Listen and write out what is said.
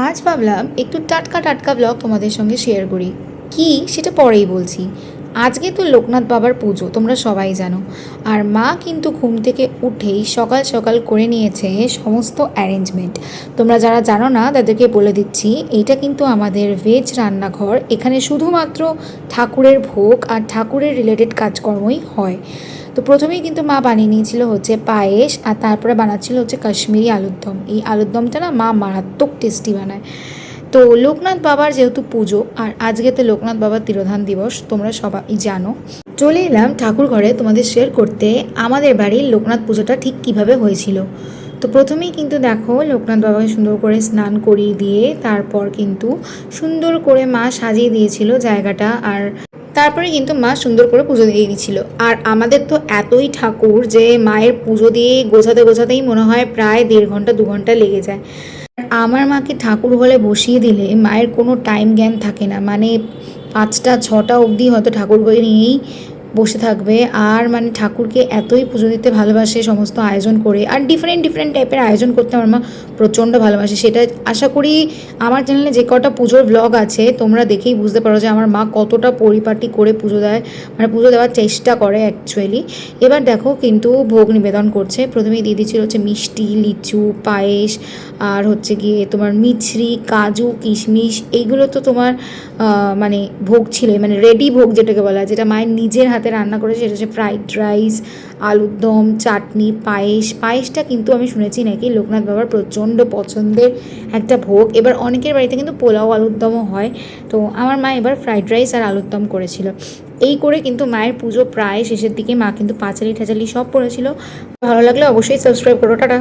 আজ ভাবলাম একটু টাটকা টাটকা ব্লগ তোমাদের সঙ্গে শেয়ার করি। কি সেটা পরেই বলছি। আজকে তো লোকনাথ বাবার পুজো, তোমরা সবাই জানো। আর মা কিন্তু ঘুম থেকে উঠেই সকাল সকাল করে নিয়েছে সমস্ত অ্যারেঞ্জমেন্ট। তোমরা যারা জানো না তাদেরকে বলে দিচ্ছি, এইটা কিন্তু আমাদের ভেজ রান্নাঘর। এখানে শুধুমাত্র ঠাকুরের ভোগ আর ঠাকুরের রিলেটেড কাজকর্মই হয়। তো প্রথমেই কিন্তু মা বানিয়ে নিয়েছিল হচ্ছে পায়েস, আর তারপরে বানাচ্ছিল হচ্ছে কাশ্মীরি আলুর দম। এই আলুর দমটা না মা মারাত্মক টেস্টি বানায়। তো লোকনাথ বাবার যেহেতু পুজো, আর আজকে তো লোকনাথ বাবার তিরোধান দিবস, তোমরা সবাই জানো। চলে এলাম ঠাকুর ঘরে তোমাদের শেয়ার করতে আমাদের বাড়ির লোকনাথ পুজোটা ঠিক কিভাবে হয়েছিল। তো প্রথমেই কিন্তু দেখো লোকনাথ বাবাকে সুন্দর করে স্নান করিয়ে দিয়ে তারপর কিন্তু সুন্দর করে মা সাজিয়ে দিয়েছিল জায়গাটা। আর তারপরে কিন্তু মা সুন্দর করে পুজো দিয়ে দিয়েছিল। আর আমাদের তো এতই ঠাকুর যে মায়ের পুজো দিয়ে গোছাতে গোছাতেই মনে হয় প্রায় 1.5 ঘন্টা 2 ঘন্টা লেগে যায়। আমার মাকে ঠাকুর ঘরে বসিয়ে দিলে মায়ের কোনো টাইম জ্ঞান থাকে না, মানে 5টা 6টা অবধি হয়তো ঠাকুর ঘরে নিয়েই বসে থাকবে। আর মানে ঠাকুরকে এতই পুজো দিতে ভালোবাসে, সমস্ত আয়োজন করে আর ডিফারেন্ট ডিফারেন্ট টাইপের আয়োজন করতে আমার মা প্রচণ্ড ভালোবাসে। সেটা আশা করি আমার চ্যানেলে যে কটা পুজোর ব্লগ আছে তোমরা দেখেই বুঝতে পারো যে আমার মা কতটা পরিপাটি করে পুজো দেয়, মানে পুজো দেওয়ার চেষ্টা করে অ্যাকচুয়ালি। এবার দেখো কিন্তু ভোগ নিবেদন করছে। প্রথমেই দিয়ে দিচ্ছিল হচ্ছে মিষ্টি, লিচু, পায়েস, আর হচ্ছে গিয়ে তোমার মিছরি, কাজু, কিশমিশ। এইগুলো তো তোমার মানে ভোগ ছিল, মানে রেডি ভোগ যেটাকে বলা হয়, যেটা মায়ের নিজের হাতে রান্না করেছে। সেটা হচ্ছে ফ্রাইড রাইস, আলুর দম, চাটনি, পায়েস। পায়েসটা কিন্তু আমি শুনেছি নাকি লোকনাথ বাবার প্রচণ্ড পছন্দের একটা ভোগ। এবার অনেকের বাড়িতে কিন্তু পোলাও আলুর দমও হয়। তো আমার মা এবার ফ্রাইড রাইস আর আলুর দম করেছিল। এই করে কিন্তু মায়ের পুজো প্রায় শেষের দিকে। মা কিন্তু পাঁচালি ঠাচালি সব পড়েছিল। ভালো লাগলে অবশ্যই সাবস্ক্রাইব করো। টাটা।